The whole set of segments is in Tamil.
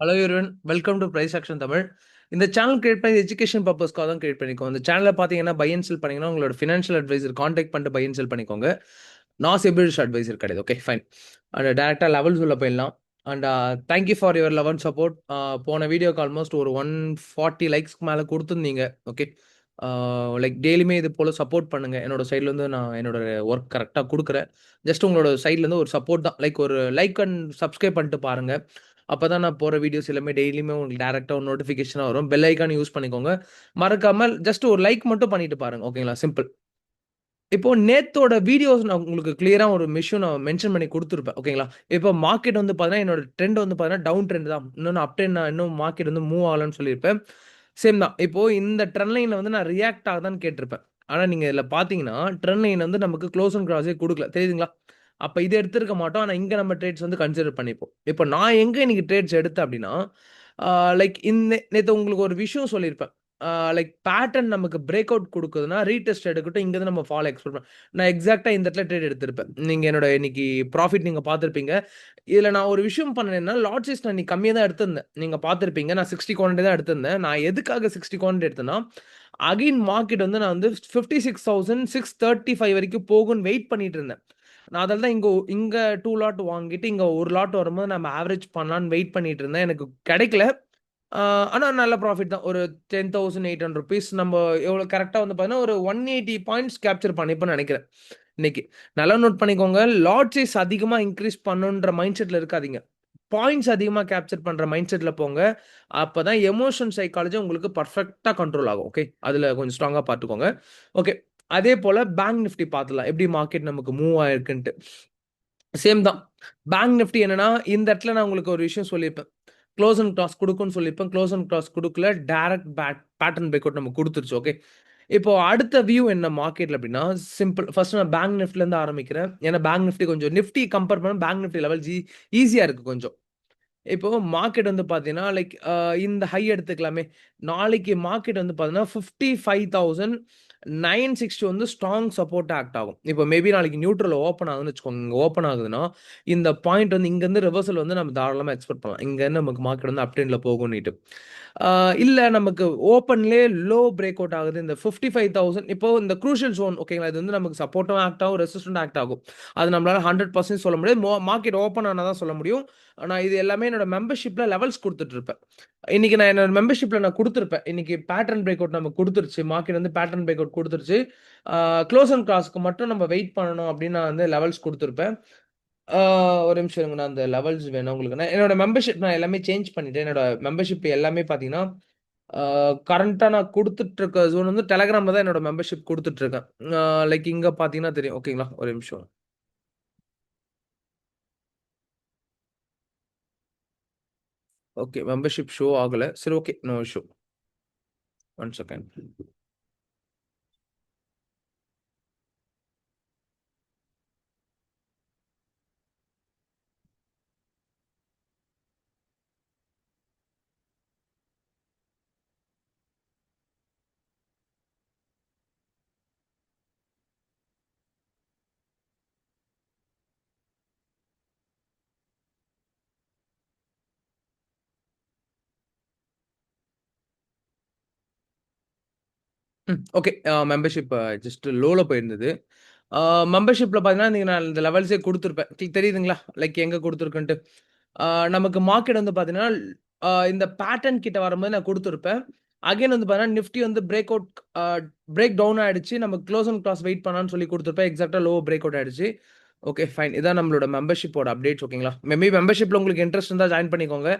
Hello everyone, welcome to price action Tamil. இந்த சேனல் கிரியேட் பண்ணி எஜுகேஷன் பர்பஸ்க்காக தான் கிரியேட் பண்ணிக்கோங்க. இந்த சேனலில் பார்த்தீங்கன்னா பை அண்ட் செல் பண்ணீங்கன்னா உங்களோட ஃபினான்ஷியல் அட்வைசர் காண்டாக்ட் பண்ணிட்டு பை அண்ட் செல் பண்ணிக்கோங்க. நான் செபிலிஷ் அட்வைசர் கிடையாது. Okay fine. அண்ட் டேரெக்டாக லெவல்ஸ் உள்ள போயிடலாம். And thank you for your love and support. போன வீடியோக்கு ஆல்மோஸ்ட் ஒரு 140 லைக்ஸ்க்கு மேலே கொடுத்துருந்தீங்க. ஓகே, லைக் டெய்லியுமே இது போல் சப்போர்ட் பண்ணுங்கள். என்னோட சைட்லேருந்து நான் என்னோட ஒர்க் கரெக்டாக கொடுக்குறேன். ஜஸ்ட் உங்களோட சைட்லேருந்து ஒரு சப்போர்ட் தான். லைக் ஒரு லைக் அண்ட் சப்ஸ்கிரைப் பண்ணிட்டு பாருங்கள். அப்போ தான் நான் போகிற வீடியோஸ் எல்லாமே டெய்லியுமே உங்களுக்கு டேரெக்டாக ஒரு நோட்டிஃபிகேஷனாக வரும். பெல் ஐக்கான் யூஸ் பண்ணிக்கோங்க. மறக்காமல் ஜஸ்ட் ஒரு லைக் மட்டும் பண்ணிட்டு பாருங்க. ஓகேங்களா, சிம்பிள். இப்போ நேத்தோட வீடியோஸ் நான் உங்களுக்கு கிளியரா ஒரு விஷயம் நான் மென்ஷன் பண்ணி கொடுத்துருப்பேன். ஓகேங்களா, இப்போ மார்க்கெட் வந்து பார்த்தீங்கன்னா என்னோட ட்ரெண்ட் வந்து பார்த்தீங்கன்னா டவுன் ட்ரெண்ட் தான். இன்னும் அப் ட்ரெண்ட் நான் இன்னும் மார்க்கெட் வந்து மூவ் ஆகலன்னு சொல்லியிருப்பேன். சேம் தான். இப்போ இந்த ட்ரெண்ட் லைன்ல வந்து நான் ரியாக்ட் ஆகுதான்னு கேட்டிருப்பேன். ஆனா நீங்க இதில் பார்த்தீங்கன்னா ட்ரெண்ட் லைன் வந்து நமக்கு க்ளோஸ் அண்ட் கிராஸே கொடுக்கல, தெரியுதுங்களா? அப்ப இத எடுத்திருக்க மாட்டோம். ஆனா இங்க நம்ம ட்ரேட்ஸ் வந்து கன்சிடர் பண்ணிப்போம். இப்ப நான் எங்க இன்னைக்கு ட்ரேட்ஸ் எடுத்தேன் அப்படின்னா, லைக் நேத்து உங்களுக்கு ஒரு விஷயம் சொல்லியிருப்பேன். லைக் பேட்டர்ன் நமக்கு பிரேக் அவுட் குடுக்குதுன்னா, ரீடெஸ்ட் எடுக்கட்டும். இங்க இருந்து நம்ம ஃபால் எக்ஸ்பெக்ட் நான் எக்ஸாக்ட்டா இந்த இடத்துல ட்ரேட் எடுத்திருப்பேன். நீங்க என்னோட இன்னைக்கு ப்ராஃபிட் நீங்க பார்த்திருப்பீங்க. இதுல நான் ஒரு விஷயம் பண்ணேன்னா, லாட் சைஸ் நான் இன்னைக்கு கம்மியா தான் எடுத்திருந்தேன். நீங்க பார்த்திருப்பீங்க. நான் 60 குவான்டிட்டி தான் எடுத்திருந்தேன். நான் எதுக்காக 60 குவான்டிட்டி எடுத்தேன்னா, அகைன் மார்க்கெட் வந்து நான் வந்து 56,635 வரைக்கும் போகும்ன்னு வெயிட் பண்ணிட்டு இருந்தேன். நான் அதால தான் இங்க 2 லாட் வாங்கிட்டு, இங்க 1 லாட் வரும்போது நம்ம ஆவரேஜ் பண்ணலான்னு வெயிட் பண்ணிட்டு இருந்தேன். எனக்கு கிடைக்கல. ஆ ஆனா நல்ல ப்ராஃபிட் தான். ஒரு ₹10,800 நம்ம எவ்வளோ கரெக்ட்டா வந்து பார்த்தீங்கன்னா, ஒரு 180 பாயிண்ட்ஸ் கேப்சர் பண்ணிப்பேன்னு நெனைக்கிறேன். இன்னைக்கு. நல்லா நோட் பண்ணிக்கோங்க. லாட் சைஸ் அதிகமா இன்கிரீஸ் பண்ணணுன்ற மைண்ட் செட்ல இருக்காதீங்க. பாயிண்ட்ஸ் அதிகமா கேப்சர் பண்ற மைண்ட் செட்ல போங்க. அப்பதான் எமோஷன் சைக்காலஜி உங்களுக்கு பெர்ஃபெக்ட்டா கண்ட்ரோல் ஆகும். ஓகே. அதுல கொஞ்சம் ஸ்ட்ராங்கா பார்த்துக்கோங்க. ஓகே. அதே போல பேங்க் நிஃப்டி பார்த்துடலாம். எப்படி மார்க்கெட் நமக்கு மூவ் ஆயிருக்குன்ட்டு. சேம் தான். பேங்க் நிஃப்டி என்னன்னா, இந்த இடத்துல நான் உங்களுக்கு ஒரு விஷயம் சொல்லியிருப்பேன். க்ளோஸ் அண்ட் கிராஸ் குடுக்கும்னு சொல்லியிருப்பேன். க்ளோஸ் அண்ட் கிராஸ் குடுக்கல. டைரக்ட் பேட்டர்ன் பிரேக் அவுட் நமக்கு குடுத்துருச்சு. ஓகே. இப்போ அடுத்த வியூ என்ன மார்க்கெட்ல அப்படின்னா, சிம்பிள். ஃபர்ஸ்ட் நான் பேங்க் நிஃப்டிலேருந்து ஆரம்பிக்கிறேன். ஏன்னா பேங்க் நிஃப்டி கொஞ்சம் நிஃப்டி கம்பேர் பண்ணா பேங்க் நிஃப்டி லெவல்ஸ் ஈஸியா இருக்கு கொஞ்சம். இப்போ மார்க்கெட் வந்து பார்த்தீங்கன்னா, லைக் இந்த ஹை எடுத்துக்கலாமே. நாளைக்கு மார்க்கெட் வந்து பார்த்தீங்கன்னா, 55,960 வந்து ஸ்ட்ராங் சப்போர்ட்டா ஆக்ட் ஆகும். இப்போ மேபி நாளைக்கு நியூட்ரல் ஓப்பன் ஆகுதுன்னு வச்சுக்கோங்க. இங்க ஓப்பன் ஆகுதுன்னா, இந்த பாயிண்ட் வந்து இங்கருந்து ரிவர்சல் வந்து நம்ம தாராளமா எக்ஸ்பெக்ட் பண்ணலாம். இங்கருந்து நமக்கு மார்க்கெட் வந்து அப் ட்ரெண்ட்ல போகும்னிட்டு. இல்ல நமக்கு ஓப்பன்லயே லோ பிரேக் அவுட் ஆகுது. இந்த 55,000 இப்போ இந்த குரூஷியல் ஜோன் ஓகேங்களா? இது வந்து நமக்கு சப்போர்ட்டும் ஆக்ட் ஆகும், ரெசிஸ்டன்ட் ஆக்ட் ஆகும். அது நம்மளால 100% சொல்ல முடியாது. மார்க்கெட் ஓப்பன் ஆனா தான் சொல்ல முடியும். நான் இது எல்லாமே என்னோட மெம்பர்ஷிப்ல லெவல்ஸ் குடுத்துட்டு இருப்பேன். இன்னைக்கு நான் என்னோட மெம்பர்ஷிப்ல நான் குடுத்திருப்பேன். இன்னைக்கு பேட்டர்ன் பிரேக் அவுட் நமக்கு குடுத்துருச்சு. மார்க்கெட் வந்து பேட்டர்ன் பிரேக் அவுட் குடுத்துருச்சு. க்ளோஸ் அண்ட் கிராஸ்க்கு மட்டும் நம்ம வெயிட் பண்ணணும் அப்படின்னு நான் வந்து லெவல்ஸ் குடுத்திருப்பேன். ஆ ஒரு நிமிஷம் இருங்க. நான் அந்த லெவல்ஸ் வேணும் உங்களுக்கு. நான் என்னோட மெம்பர்ஷிப் நான் எல்லாமே சேஞ்ச் பண்ணிட்டேன். என்னோட மெம்பர்ஷிப் எல்லாமே பார்த்தீங்கன்னா, ஆ கரண்ட்டா நான் குடுத்துட்டு இருக்க ஜோன் வந்து Telegramல தான் என்னோட மெம்பர்ஷிப் குடுத்துட்டு இருக்கேன். லைக் இங்க பார்த்தீங்கன்னா தெரியும். ஓகேங்களா? ஒரு நிமிஷம். ஓகே. மெம்பர்ஷிப் ஷோ ஆகல. சரி okay. No issue. 1 second. Okay. Membership just லோல போயிருந்தது. மெம்பர்ஷிப்ல பார்த்தீங்கன்னா, நீங்க நான் இந்த லெவல்ஸே குடுத்துருப்பேன். தெரியுதுங்களா? லைக் எங்க குடுத்துருக்கேன்ட்டு. நமக்கு மார்க்கெட் வந்து பார்த்தீங்கன்னா, இந்த பேட்டர்ன் கிட்ட வரும்போது நான் குடுத்துருப்பேன். அகைன் வந்து பார்த்தீங்கன்னா, நிஃப்டி வந்து பிரேக் அவுட் அ பிரேக் டவுன் ஆயிடுச்சு. நம்ம க்ளோஸ் அண்ட் கிராஸ் வெயிட் பண்ணலான்னு சொல்லி குடுத்துருப்பேன். எக்ஸாக்ட்டா லோ பிரேக் அவுட் ஆயிடுச்சு. Okay fine. இதான் நம்மளோட மெம்பர்ஷிப்போட அப்டேட்ஸ் ஓகேங்களா? மேபி மெம்பர்ஷிப்ல உங்களுக்கு இன்ட்ரெஸ்ட் இருந்தா ஜாயின் பண்ணிக்கோங்க.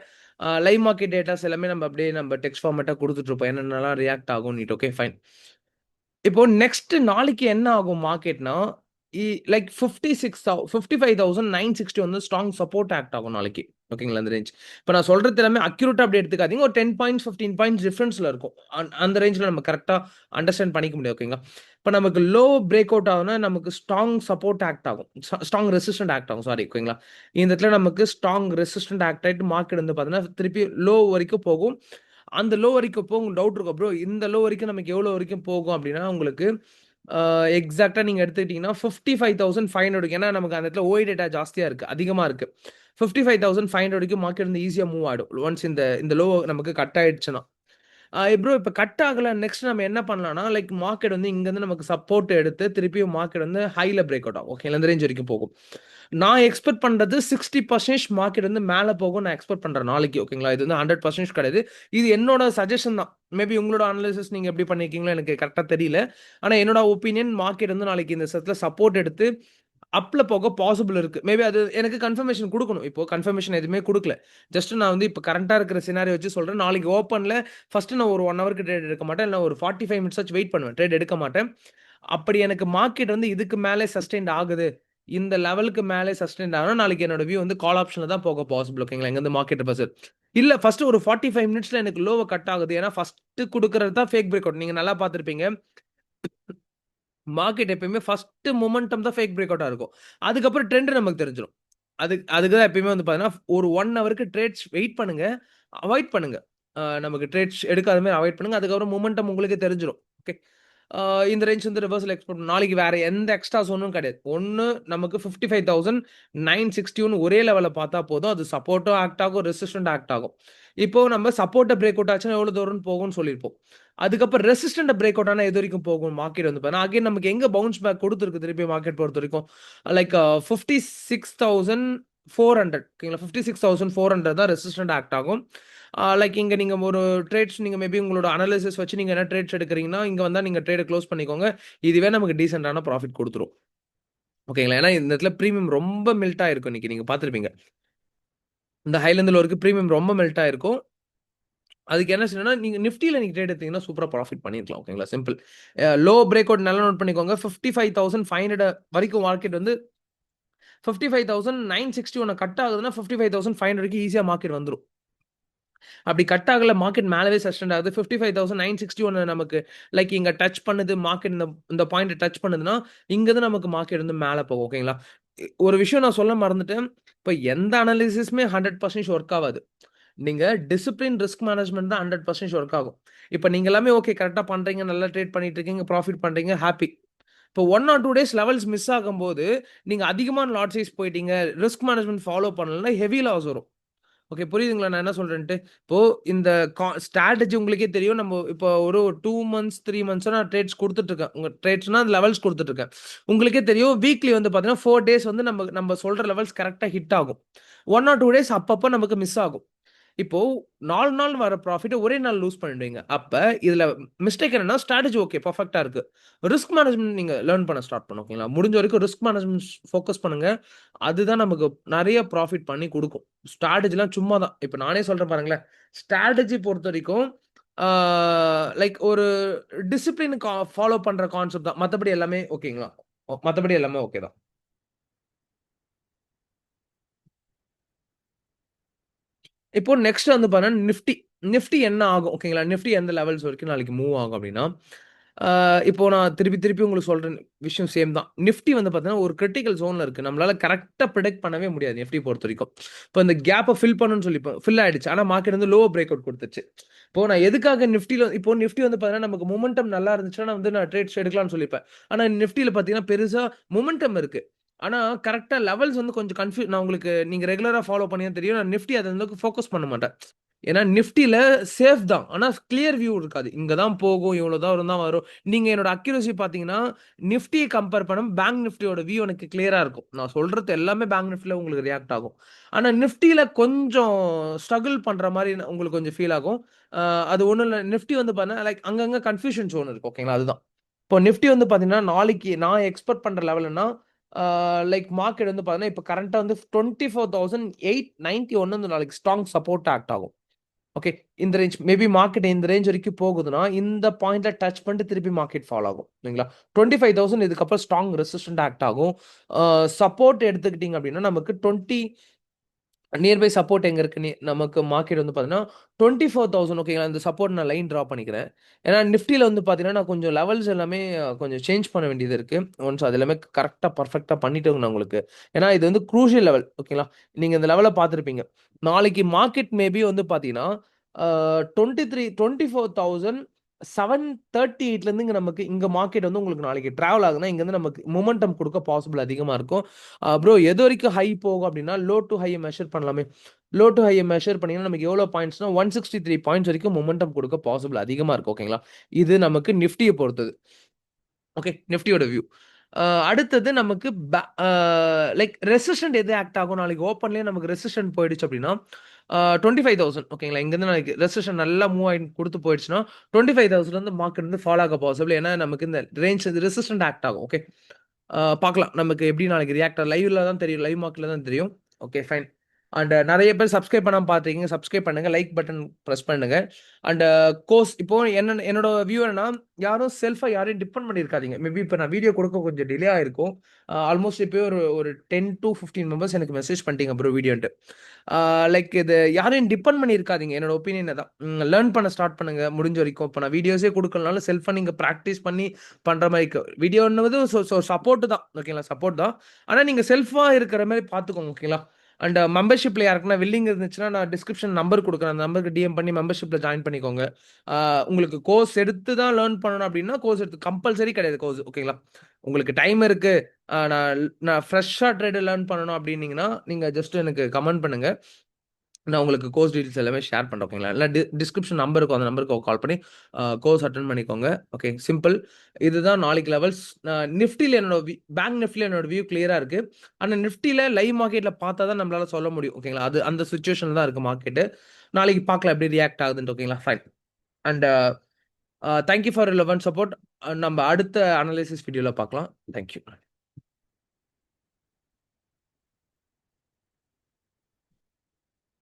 லைவ் மார்க்கெட் டேட்டாஸ் எல்லாமே நம்ம அப்படியே நம்ம டெக்ஸ்ட் ஃபார்மேட்டா குடுத்துட்டு இருப்போம். என்னென்னலாம் ரியாக்ட் ஆகும்னிட்டு. Okay fine. இப்போ நெக்ஸ்ட் நாளைக்கு என்ன ஆகும் மார்க்கெட்னா, இ லைக் 55,960 வந்து ஸ்ட்ராங் சப்போர்ட் ஆக்ட் ஆகும் நாளைக்கு. ஓகேங்களா? அந்த ரேஞ்ச். இப்ப நான் சொல்றது எல்லாமே அக்யூரேட்டா அப்படி எடுத்துக்காதீங்க. ஒரு 10 பாயிண்ட்ஸ், 15 பாயிண்ட்ஸ் டிஃபரன்ஸ்ல இருக்கும். அந்த ரேஞ்ச்ல நம்ம கரெக்ட்டா அண்டர்ஸ்டாண்ட் பண்ணிக்க முடியும். ஓகேங்களா? இப்ப நமக்கு லோ பிரேக் அவுட் ஆகும்னா, நமக்கு ஸ்ட்ராங் சப்போர்ட் ஆக்ட் ஆகும். ஸ்ட்ராங் ரெசிஸ்டன்ட் ஆக்ட் ஆகும். சாரி ஓகேங்களா? இந்த இடத்துல நமக்கு ஸ்ட்ராங் ரெசிஸ்டன்ட் ஆக்ட் ஆயிட்டு மார்க்கெட் வந்து பார்த்தீங்கன்னா, திருப்பி லோ வரைக்கும் போகும். அந்த லோ வரைக்கும் இப்போ உங்களுக்கு டவுட் இருக்கும். ப்ரோ இந்த லோ வரைக்கும் நமக்கு எவ்வளோ வரைக்கும் போகும் அப்டின்னா, உங்களுக்கு எக்ஸாக்ட்டா நீங்க எடுத்துக்கிட்டீங்கன்னா 55,500 ஏன்னா நமக்கு அந்த இடத்துல ஓஐ டேட்டா ஜாஸ்தியா இருக்கு. அதிகமா இருக்கு. 55,500 வரைக்கும் மார்க்கெட் வந்து ஈஸியா மூவ் ஆயிடும். ஒன்ஸ் இந்த லோ நமக்கு கட் ஆயிடுச்சுன்னா. ப்ரோ இப்ப கட் ஆகல. நெக்ஸ்ட் நம்ம என்ன பண்ணலாம்னா, லைக் மார்க்கெட் வந்து இங்கருந்து நமக்கு சப்போர்ட் எடுத்து, திருப்பியும் மார்க்கெட் வந்து ஹைல பிரேக் அவுட் ஆகும். ஓகேங்களா? இந்த ரேஞ்ச் வரைக்கும் போகும். நான் எக்ஸ்பெக்ட் பண்றது 60% மார்க்கெட் வந்து மேல போகும் நான் எக்ஸ்பெக்ட் பண்றேன் நாளைக்கு. ஓகேங்களா? இது வந்து 100% கிடையாது. இது என்னோட சஜஷன் தான். மேபி உங்களோட அனலைசிஸ் நீங்க எப்படி பண்ணியிருக்கீங்களோ எனக்கு கரெக்ட்டா தெரியல. ஆனா என்னோட ஒப்பீனியன் மார்க்கெட் வந்து நாளைக்கு இந்த செட்ல சப்போர்ட் எடுத்து அப்ல போக பாசிபிள் இருக்கு. மேபி அது எனக்கு கன்ஃபர்மேஷன் குடுக்கணும். இப்போ கன்ஃபர்மேஷன் எதுவுமே குடுக்கல. ஜஸ்ட் நான் வந்து இப்ப கரண்ட்டா இருக்கிற சினாரியோ வச்சு சொல்றேன். நாளைக்கு ஓப்பன்ல ஃபர்ஸ்ட் நான் ஒரு 1 ஹவருக்கு ட்ரேட் எடுக்க மாட்டேன். இல்ல ஒரு 45 மினிட்ஸ் ஆச்சு வெயிட் பண்ணுவேன். ட்ரேட் எடுக்க மாட்டேன். அப்படி எனக்கு மார்க்கெட் வந்து இதுக்கு மேலே சஸ்டெயின்ட் ஆகுது. இந்த லெவலுக்கு மேலே சஸ்டெயின்ட் ஆகுனா, நாளைக்கு என்னோட வியூ வந்து கால் ஆப்ஷன்ல தான் போக பாசிபிள். ஓகேங்களா? இங்க இருந்து மார்க்கெட் பஸ்ஸர். இல்ல ஃபர்ஸ்ட் ஒரு 45 மினிட்ஸ்ல எனக்கு லோவ கட் ஆகுது. ஏன்னா ஃபர்ஸ்ட் குடுக்குறது தான் ஃபேக் பிரேக் அவுட். நீங்க நல்லா பார்த்திருப்பீங்க. மார்க்கெட் எப்பயுமே ஃபர்ஸ்ட் மொமெண்டம் தான் ஃபேக் பிரேக் அவுட்டா இருக்கும். அதுக்கப்புறம் ட்ரெண்ட் நமக்கு தெரிஞ்சிரும். அதுக்கு தான் எப்பயுமே வந்து பார்த்தீங்கன்னா, ஒரு 1 ஹவருக்கு ட்ரேட்ஸ் வெயிட் பண்ணுங்க. அவாய்ட் பண்ணுங்க. நமக்கு ட்ரேட்ஸ் எடுக்காத மாரி அவாய்ட் பண்ணுங்க. அதுக்கப்புறம் மொமெண்டம் உங்களுக்கே தெரிஞ்சிரும். ஓகே. ஆ இந்த ரேஞ்ச் வந்து ரிவர்சல் எக்ஸ்பெக்ட் நாளைக்கு வேற எந்த எக்ஸ்ட்ரா ஒண்ணும் கிடையாது. ஒண்ணு நமக்கு 55,961 ஒரே லெவல்ல பார்த்தா போதும். அது சப்போர்ட்டும் ஆக்ட் ஆகும், ரெசிஸ்டன்ட் ஆக்ட் ஆகும். இப்போ நம்ம சப்போர்ட்ட பிரேக் அவுட் ஆச்சுன்னா எவ்வளோ தூரம்னு போகும்னு சொல்லியிருப்போம். அதுக்கப்புறம் ரெசிஸ்டன்ட் பிரேக் அவுட் ஆனா எது வரைக்கும் போகும் மார்க்கெட் வந்து பார்த்தீங்கன்னா, அகைன் நமக்கு எங்க பவுன்ஸ் பேக் குடுத்துருக்கு திருப்பி மார்க்கெட் பொறுத்தவரைக்கும். லைக் 56,400 ஓகேங்களா? 56,400 தான் ரெசிஸ்டன்ட் ஆக்ட் ஆகும். லைக் இங்க நீங்க ஒரு ட்ரேட்ஸ் நீங்க மேபி உங்களோட அனாலிசிஸ் வச்சு நீங்க என்ன ட்ரேட்ஸ் எடுக்கிறீங்கன்னா, இங்க வந்தா நீங்க ட்ரேட குளோஸ் பண்ணிக்கோங்க. இதுவே நமக்கு டீசென்ட்டான ப்ராஃபிட் குடுத்துரும். ஓகேங்களா? ஏன்னா இந்த இடத்துல பிரீமியம் ரொம்ப மெல்ட் ஆயிருக்கும் இன்னைக்கு நீங்க பார்த்திருப்பீங்க. இந்த ஹைல இருந்து லோருக்கு பிரீமியம் ரொம்ப மெல்ட் ஆயிருக்கும். அதுக்கு என்ன செய்யணும்னா, நீங்க நிஃப்டில நீங்க ட்ரேட் எடுத்தீங்கன்னா சூப்பரா ப்ராஃபிட் பண்ணியிருக்கலாம். ஓகேங்களா? சிம்பிள். லோ பிரேக் அவுட் நல்லா நோட் பண்ணிக்கோங்க. 55,500 வரைக்கும் மார்க்கெட் வந்து 55,961 கட் ஆகுதுன்னா 55,500க்கு ஈஸியா மார்க்கெட் வந்துரும். அப்படி கட் ஆகல மார்க்கெட் மேலவே சஸ்டெண்ட் ஆகுது. 55,961 நமக்கு லைக் இங்க டச் பண்ணுது. மார்க்கெட் இந்த இந்த பாயிண்ட்ட டச் பண்ணுதுன்னா, இங்கருந்து நமக்கு மார்க்கெட் வந்து மேல போகும். ஓகேங்களா? ஒரு விஷயம் நான் சொல்ல மறந்துட்டேன். இப்ப எந்த அனாலிசிஸுமே 100% ஒர்க் ஆவாது. நீங்க டிசிப்ளின் ரிஸ்க் மேனேஜ்மென்ட் தான் 100% ஒர்க் ஆகும். இப்ப நீங்க எல்லாமே ஓகே கரெக்ட்டா பண்றீங்க. நல்லா ட்ரேட் பண்ணிட்டு இருக்கீங்க. ப்ராஃபிட் பண்றீங்க. ஹாப்பி. இப்போ 1 ஆர் 2 டேஸ் லெவல்ஸ் மிஸ் ஆகும்போது, நீங்க அதிகமான லாட் சைஸ் போயிட்டீங்க. ரிஸ்க் மேனேஜ்மென்ட் ஃபாலோ பண்ணலன்னா ஹெவி லாஸ் வரும். ஓகே. புரியுதுங்களா? நான் என்ன சொல்றேன்ட்டு. இப்போ இந்த ஸ்ட்ராட்டஜி உங்களுக்கே தெரியும். நம்ம இப்போ ஒரு 2 மந்த்ஸ், 3 மந்த்ஸா நான் ட்ரேட்ஸ் குடுத்துட்டு இருக்கேன். உங்க ட்ரேட்ஸ்னா லெவல்ஸ் குடுத்துட்டு இருக்கேன். உங்களுக்கே தெரியும் வீக்லி வந்து பார்த்தீங்கன்னா, 4 டேஸ் வந்து நம்ம நம்ம சொல்ற லெவல்ஸ் கரெக்ட்டா ஹிட் ஆகும். 1 ஆர் 2 டேஸ் அப்பப்ப நமக்கு மிஸ் ஆகும். இப்போ 4 நாள் வர ப்ராஃபிட்ட ஒரே நாள் லூஸ் பண்ணிடுவீங்க. அப்ப இதுல மிஸ்டேக் என்னன்னா, ஸ்ட்ராட்டஜி ஓகே பெர்ஃபெக்ட்டா இருக்கு. ரிஸ்க் மேனேஜ்மென்ட் நீங்க லேர்ன் பண்ண ஸ்டார்ட் பண்ணணும். ஓகேங்களா? முடிஞ்ச வரைக்கும் ரிஸ்க் மேனேஜ்மென்ட் ஃபோக்கஸ் பண்ணுங்க. அதுதான் நமக்கு நெறைய ப்ராஃபிட் பண்ணி குடுக்கும். ஸ்ட்ராட்டஜிலாம் சும்மா தான். இப்ப நானே சொல்றேன் பாருங்களேன். ஸ்ட்ராட்டஜி பொறுத்தவரைக்கும் ஆ லைக் ஒரு டிசிப்ளின் ஃபாலோ பண்ற கான்செப்ட் தான். மத்தபடி எல்லாமே ஓகேங்களா? மத்தபடி எல்லாமே ஓகே தான். இப்போ நெக்ஸ்ட் வந்து பார்த்தீங்கன்னா, நிஃப்டி. நிஃப்டி என்ன ஆகும்? ஓகேங்களா? நிஃப்டி எந்த லெவல்ஸ் வரைக்கும் நாளைக்கு மூவ் ஆகும் அப்டின்னா, இப்போ நான் திருப்பி திருப்பி உங்களுக்கு சொல்ற விஷயம் சேம் தான். நிஃப்டி வந்து பார்த்தீங்கன்னா, ஒரு கிரிட்டிக்கல் ஜோன்ல இருக்கு. நம்மளால கரெக்ட்டா பிரெடிக்ட் பண்ணவே முடியாது நிஃப்டி பொறுத்தவரைக்கும். இப்போ இந்த கேப்ப ஃபில் பண்ணணும்னு சொல்லி ஃபில் ஆயிடுச்சு. ஆனா மார்க்கெட் வந்து லோ பிரேக் அவுட் குடுத்துருச்சு. இப்போ நான் எதுக்காக இப்போ நிஃப்டி வந்து பார்த்தீங்கன்னா, நமக்கு மொமெண்டம் நல்லா இருந்துச்சுன்னா, நான் ட்ரேட்ஸ் எடுக்கலாம்னு சொல்லிப்பேன். ஆனா நிஃப்டில பார்த்தீங்கன்னா, பெருசா மொமெண்டம் இருக்கு. ஆனா, கரெக்ட்டா லெவல்ஸ் வந்து கொஞ்சம் நான் உங்களுக்கு நீங்க ரெகுலரா ஃபாலோ பண்ணீங்கன்னா தெரியும். நான் நிஃப்டி அந்த அளவுக்கு ஃபோக்கஸ் பண்ண மாட்டேன். ஏன்னா நிஃப்டில சேஃப் தான். ஆனா கிளியர் வியூ இருக்காது. இங்க தான் போகும், இவ்வளோ தூரம் தான் வரும். நீங்க என்னோட அக்யூரசி பார்த்தீங்கன்னா, நிஃப்டிய கம்பேர் பண்ண பேங்க் நிஃப்டியோட வியூ எனக்கு கிளியரா இருக்கும். நான் சொல்றது எல்லாமே பேங்க் நிஃப்டில உங்களுக்கு ரியாக்ட் ஆகும். ஆனா நிஃப்டில கொஞ்சம் ஸ்ட்ரகிள் பண்ற மாரி உங்களுக்கு கொஞ்சம் ஃபீல் ஆகும். அ அது ஒண்ணும் இல்ல. நிஃப்டி வந்து பார்த்தீங்கன்னா, லைக் அங்கங்க கன்ஃப்யூஷன் ஜோன் இருக்கு. ஓகேங்களா? அதுதான். இப்போ நிஃப்டி வந்து பார்த்தீங்கன்னா, நாளைக்கு நான் எக்ஸ்பெக்ட் பண்ற லெவல்ன்னா, லைக் மார்க்கெட் வந்து பார்த்தீங்கன்னா, இப்ப கரண்ட்டா வந்து 24,891 வந்து நாளைக்கு ஸ்ட்ராங் சப்போர்ட் ஆக்ட் ஆகும். ஓகே. இந்த ரேஞ்ச் மேபி மார்க்கெட் இந்த ரேஞ்ச் வரைக்கும் போகுதுன்னா, இந்த பாயிண்ட்ல டச் பண்ணிட்டு திருப்பி மார்க்கெட் ஃபால் ஆகும். இல்லைங்களா? 25,000 இதுக்கப்புறம் ஸ்ட்ராங் ரெசிஸ்டன்ட் ஆக்ட் ஆகும். சப்போர்ட் எடுத்துக்கிட்டீங்க அப்டின்னா, நமக்கு 20 நியர்பை சப்போர்ட் எங்க இருக்கு? நமக்கு மார்க்கெட் வந்து பார்த்தீங்கன்னா, 24,000 ஓகேங்களா? இந்த சப்போர்ட் நான் லைன் ட்ரா பண்ணிக்கிறேன். ஏன்னா நிஃப்டில வந்து பார்த்தீங்கன்னா, நான் கொஞ்சம் லெவல்ஸ் எல்லாமே கொஞ்சம் சேஞ்ச் பண்ண வேண்டியது இருக்கு. ஒன்ஸ் அது எல்லாமே கரெக்ட்டா, பெர்ஃபெக்ட்டா பண்ணிட்டேங்க நான் உங்களுக்கு. ஏன்னா இது வந்து குரூஷியல் லெவல் ஓகேங்களா? நீங்க இந்த லெவல பார்த்திருப்பீங்க. நாளைக்கு மார்க்கெட் மேபி வந்து பார்த்தீங்கன்னா, 24,000 7:38லேருந்து இங்கே நமக்கு இங்கே மார்க்கெட் வந்து உங்களுக்கு நாளைக்கு ட்ராவல் ஆகுதுன்னா இங்கேருந்து நமக்கு மொமெண்டம் கொடுக்க பாசிபிள் அதிகமாக இருக்கும். ப்ரோ எது வரைக்கும் ஹை போகும் அப்படின்னா லோ டு ஹையை மெஷர் பண்ணலாமே. லோ டு ஹையை மெஷர் பண்ணிங்கன்னா நமக்கு எவ்வளோ பாயிண்ட்ஸ்னா 163 பாயிண்ட்ஸ் வரைக்கும் மொமெண்டம் கொடுக்க பாசிபிள் அதிகமாக இருக்கும். ஓகேங்களா, இது நமக்கு நிஃப்டியை பொறுத்தது. ஓகே, நிஃப்டியோட வியூ. அடுத்தது நமக்கு லைக் ரெசிஸ்டன்ட் எது ஆக்ட் ஆகும் நாளைக்கு ஓப்பன்லேயே நமக்கு ரெசிஸ்டன்ட் போயிடுச்சு அப்படின்னா 25,000. ஓகேங்களா, இங்கேருந்து நாளைக்கு ரெசிஸ்டன் நல்லா மூவ் ஆகி கொடுத்து போயிடுச்சுன்னா 25,000 வந்து மார்க்கெட் வந்து ஃபாலோ ஆக பாசிபிள். ஏன்னா நமக்கு இந்த ரேஞ்ச் ரெசிஸ்டன்ட் ஆக்ட் ஆகும். ஓகே, பார்க்கலாம் நமக்கு எப்படி நாளைக்கு ரியாக்ட் லைவ்ல தான் தெரியும், லைவ் மார்க்கெட்ல தான் தெரியும். Okay fine. அண்ட் நிறைய பேர் சப்ஸ்கிரைப் பண்ணாமல் பார்த்துருக்கீங்க, சப்ஸ்கிரைப் பண்ணுங்க, லைக் பட்டன் ப்ரெஸ் பண்ணுங்க. அண்ட் கோர்ஸ் இப்போ என்னோட வியூ என்னன்னா, யாரும் செல்ஃபா யாரையும் டிபெண்ட் பண்ணியிருக்காதீங்க. மேபி இப்போ நான் வீடியோ கொடுக்க கொஞ்சம் டிலே ஆயிருக்கும். ஆல்மோஸ்ட் இப்போ ஒரு 10 to 15 மெம்பர்ஸ் எனக்கு மெசேஜ் பண்ணிட்டீங்க ப்ரோ வீடியோன்ட்டு. லைக் இது யாரையும் டிபெண்ட் பண்ணியிருக்காதீங்க, என்னோட ஒப்பீனியன் தான். லேர்ன் பண்ண ஸ்டார்ட் பண்ணுங்க முடிஞ்ச வரைக்கும். இப்போ நான் வீடியோஸே கொடுக்கலனாலும் செல்ஃபா நீங்கள் ப்ராக்டிஸ் பண்ணி பண்ணுற மாதிரி வீடியோன்னுவது சப்போர்ட் தான். ஓகேங்களா, சப்போர்ட் தான். ஆனால் நீங்கள் செல்ஃபாக இருக்கிற மாதிரி பார்த்துக்கோங்க. ஓகேங்களா, அண்ட் மெம்பர்ஷிப்பில் யாருக்குன்னா வில்லிங் இருந்துச்சுன்னா நான் டிஸ்கிரிப்ஷன் நம்பர் கொடுக்குறேன், அந்த நம்பருக்கு டிஎம் பண்ணி மெம்பர்ஷிப்பில் ஜாயின் பண்ணிக்கோங்க. உங்களுக்கு கோர்ஸ் எடுத்து தான் லேர்ன் பண்ணணும் அப்படின்னா கோர்ஸ் எடுத்து கம்பல்சரி கிடையாது கோர்ஸ். ஓகேங்களா, உங்களுக்கு டைம் இருக்கு, நான் ஃப்ரெஷ்ஷாக ட்ரேடு லேர்ன் பண்ணணும் அப்படின்னீங்கன்னா நீங்கள் ஜஸ்ட் எனக்கு கமெண்ட் பண்ணுங்க, நான் உங்களுக்கு கோர்ஸ் டீட்டெயில்ஸ் எல்லாமே ஷேர் பண்ணுறேன். ஓகேங்களா, இல்லை டிஸ்கிரிப்ஷன் நம்பர் இருக்கும், அந்த நம்பருக்கு கால் பண்ணி கோர்ஸ் அட்டன் பண்ணிக்கோங்க. Okay, simple. இதுதான் நாளைக்கு லெவல்ஸ். நிஃப்டியில் என்னோட பேங்க் நிஃப்டியில் என்னோட வியூ கிளியராக இருக்குது. ஆனால் நிஃப்டியில் லைவ் மார்க்கெட்டில் பார்த்தா தான் நம்மளால சொல்ல முடியும். ஓகேங்களா, அது அந்த சுச்சுவேஷன் தான் இருக்குது மார்க்கெட்டு. நாளைக்கு பார்க்கலாம் எப்படி ரியாக்ட் ஆகுதுன்ட்டு. ஓகேங்களா, fine. And thank you for eleven support. நம்ம அடுத்த அனலைசிஸ் வீடியோவில் பார்க்கலாம். தேங்க்யூ.